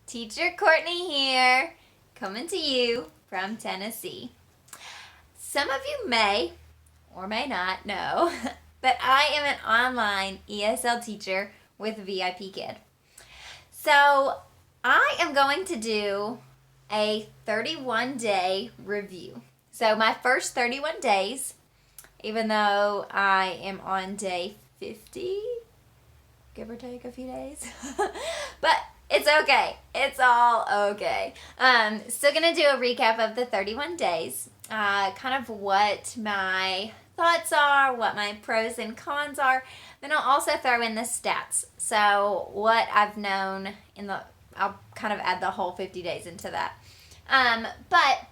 Teacher Courtney here, coming to you from Tennessee. Some of you may or may not know that I am an online ESL teacher with VIPKid. So I am going to do a 31-day review. So my first 31 days, even though I am on day 50, give or take a few days, but it's okay. It's all okay. Still gonna do a recap of the 31 days, kind of what my thoughts are, what my pros and cons are. Then I'll also throw in the stats. So what I've known I'll kind of add the whole 50 days into that. But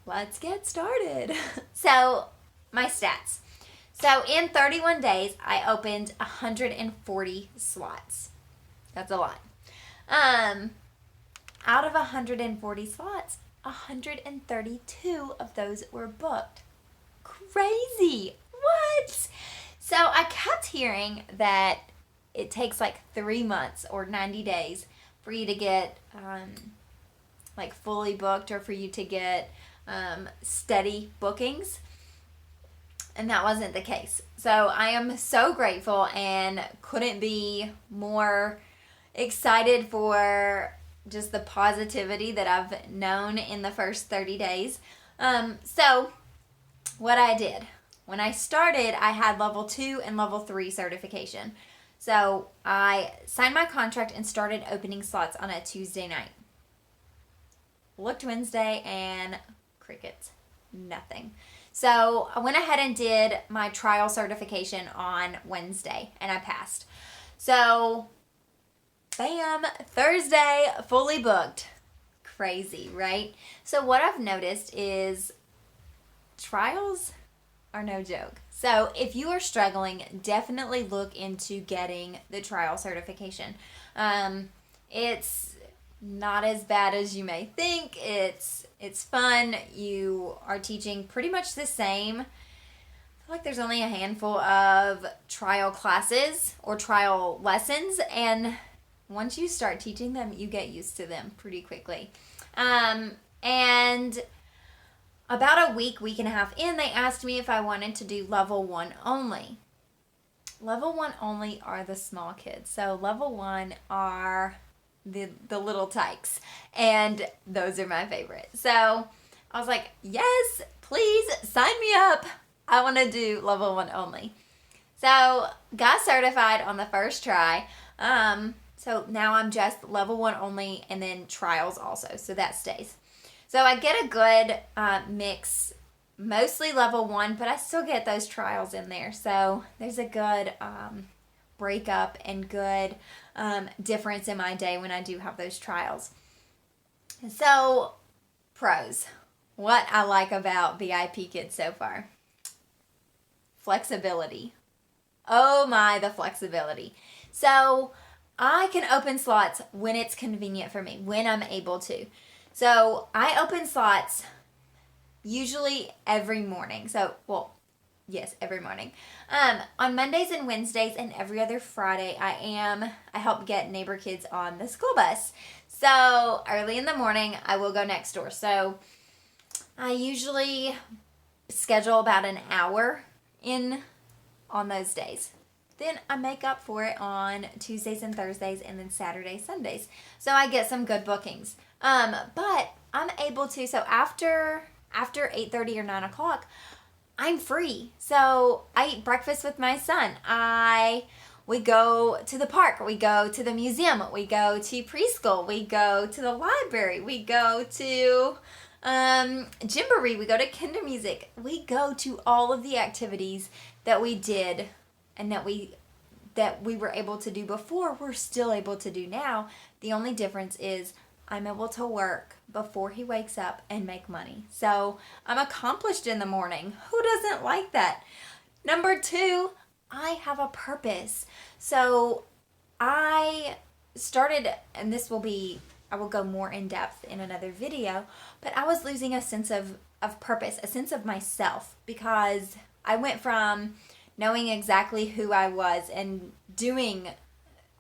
let's get started. So my stats. So in 31 days, I opened 140 slots. That's a lot. Out of 140 slots, 132 of those were booked. Crazy. What? So I kept hearing that it takes like 3 months or 90 days for you to get like fully booked, or for you to get steady bookings. And that wasn't the case. So I am so grateful and couldn't be more excited for just the positivity that I've known in the first 30 days. So what I did, when I started, I had level 2 and level 3 certification. So I signed my contract and started opening slots on a Tuesday night. Looked Wednesday and crickets, nothing. So I went ahead and did my trial certification on Wednesday and I passed. So bam, Thursday, fully booked. Crazy, right? So what I've noticed is trials are no joke. So if you are struggling, definitely look into getting the trial certification. It's not as bad as you may think. It's fun. You are teaching pretty much the same. I feel like there's only a handful of trial classes or trial lessons, and once you start teaching them, you get used to them pretty quickly. And about a week and a half in, they asked me if I wanted to do level 1 only. Level 1 only are the small kids. So level 1 are the little tykes, and those are my favorite. So I was like, yes, please sign me up. I want to do level 1 only. So got certified on the first try. So now I'm just level 1 only and then trials also. So that stays. So I get a good mix, mostly level 1, but I still get those trials in there. So there's a good breakup and good difference in my day when I do have those trials. So pros, what I like about VIPKid so far. Flexibility. Oh my, the flexibility. So I can open slots when it's convenient for me, when I'm able to. So I open slots usually every morning. So, well, yes, every morning. On Mondays and Wednesdays and every other Friday, I help get neighbor kids on the school bus. So early in the morning, I will go next door. So I usually schedule about an hour in on those days. Then I make up for it on Tuesdays and Thursdays and then Saturdays, Sundays. So I get some good bookings. But I'm able to, so after 8:30 or 9 o'clock, I'm free. So I eat breakfast with my son. We go to the park. We go to the museum. We go to preschool. We go to the library. We go to Gymboree. We go to kinder music. We go to all of the activities that we did and that we were able to do before, we're still able to do now. The only difference is I'm able to work before he wakes up and make money. So I'm accomplished in the morning. Who doesn't like that? Number 2, I have a purpose. So I started, and I will go more in depth in another video, but I was losing a sense of purpose, a sense of myself, because I went from knowing exactly who I was and doing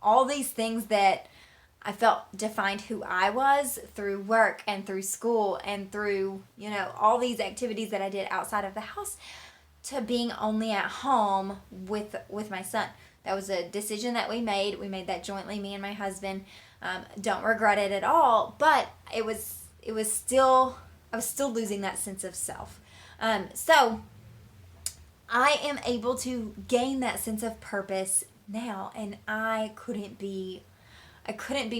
all these things that I felt defined who I was through work and through school and through, all these activities that I did outside of the house, to being only at home with my son. That was a decision that we made. We made that jointly, me and my husband. Don't regret it at all, but it was still, I was still losing that sense of self. So I am able to gain that sense of purpose now, and I couldn't be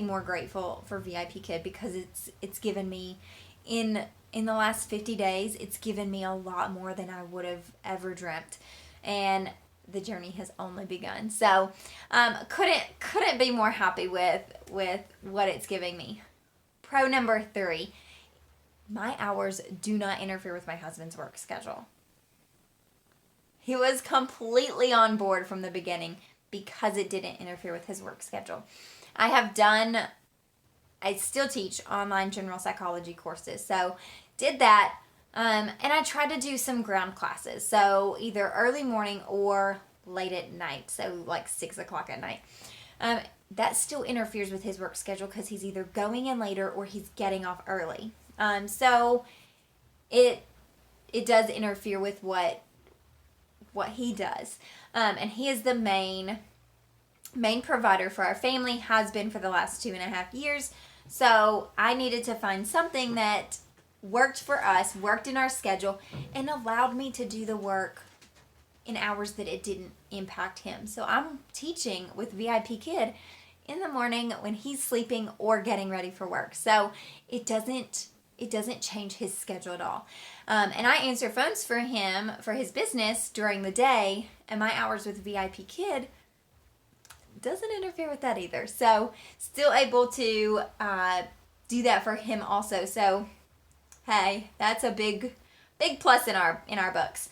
more grateful for VIPKid, because it's given me, in the last 50 days, it's given me a lot more than I would have ever dreamt. And the journey has only begun. So couldn't be more happy with what it's giving me. Pro number 3, my hours do not interfere with my husband's work schedule. He was completely on board from the beginning because it didn't interfere with his work schedule. I still teach online general psychology courses. So did that. And I tried to do some ground classes. So either early morning or late at night. So like 6 o'clock at night. That still interferes with his work schedule because he's either going in later or he's getting off early. So it does interfere with what he does. And he is the main provider for our family, has been for the last 2.5 years. So I needed to find something that worked for us, worked in our schedule, and allowed me to do the work in hours that it didn't impact him. So I'm teaching with VIPKid in the morning when he's sleeping or getting ready for work. So it doesn't change his schedule at all. And I answer phones for him for his business during the day, and my hours with VIPKid doesn't interfere with that either. So still able to do that for him also. So hey, that's a big plus in our books.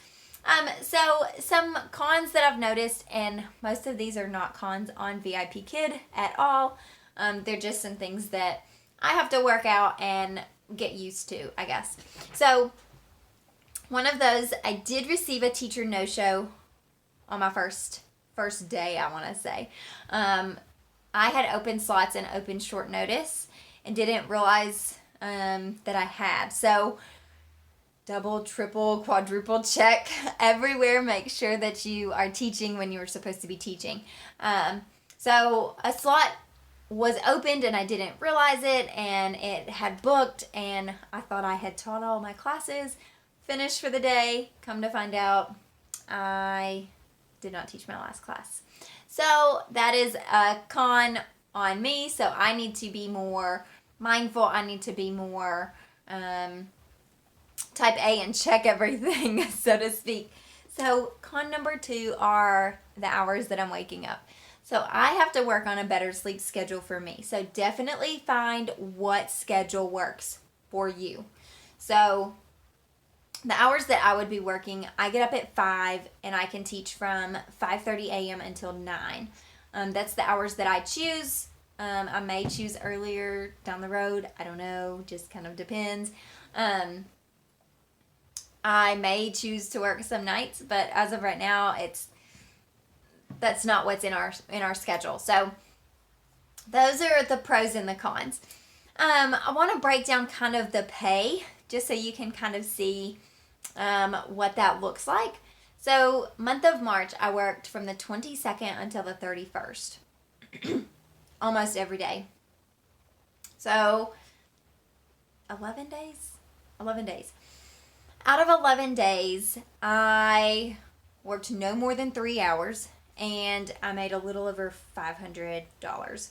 So some cons that I've noticed, and most of these are not cons on VIPKid at all. They're just some things that I have to work out and get used to, I guess. So one of those, I did receive a teacher no-show on my first day, I want to say. I had open slots and open short notice and didn't realize that I had. So double, triple, quadruple check everywhere. Make sure that you are teaching when you were supposed to be teaching. So a slot was opened and I didn't realize it, and it had booked, and I thought I had taught all my classes, finished for the day. Come to find out, I did not teach my last class. So that is a con on me. So I need to be more mindful. I need to be more type A and check everything, so to speak. So con number 2 are the hours that I'm waking up. So I have to work on a better sleep schedule for me. So definitely find what schedule works for you. So the hours that I would be working, I get up at 5 and I can teach from 5:30 a.m. until 9. That's the hours that I choose. I may choose earlier down the road. I don't know. Just kind of depends. I may choose to work some nights, but as of right now, that's not what's in our schedule. So those are the pros and the cons. I want to break down kind of the pay, just so you can kind of see what that looks like. So month of March, I worked from the 22nd until the 31st. Almost every day. So 11 days? 11 days. Out of 11 days, I worked no more than 3 hours, and I made a little over $500.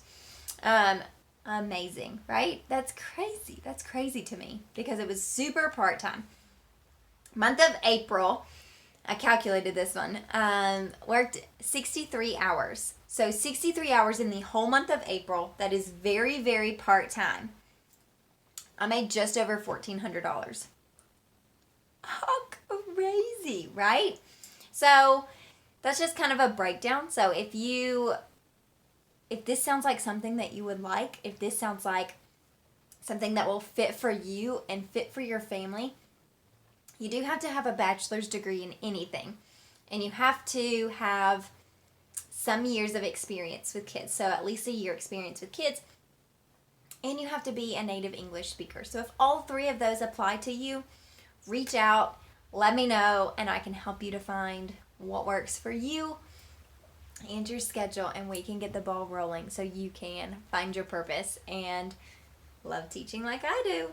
Amazing, right? That's crazy. That's crazy to me because it was super part-time. Month of April, I calculated this one, worked 63 hours. So 63 hours in the whole month of April. That is very, very part-time. I made just over $1,400. How crazy, right? So that's just kind of a breakdown. So if this sounds like something that you would like, if this sounds like something that will fit for you and fit for your family, you do have to have a bachelor's degree in anything. And you have to have some years of experience with kids. So at least a year experience with kids. and you have to be a native English speaker. So if all three of those apply to you, reach out, let me know, and I can help you to find what works for you and your schedule, and we can get the ball rolling so you can find your purpose and love teaching like I do.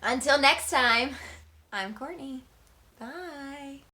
Until next time, I'm Courtney. Bye.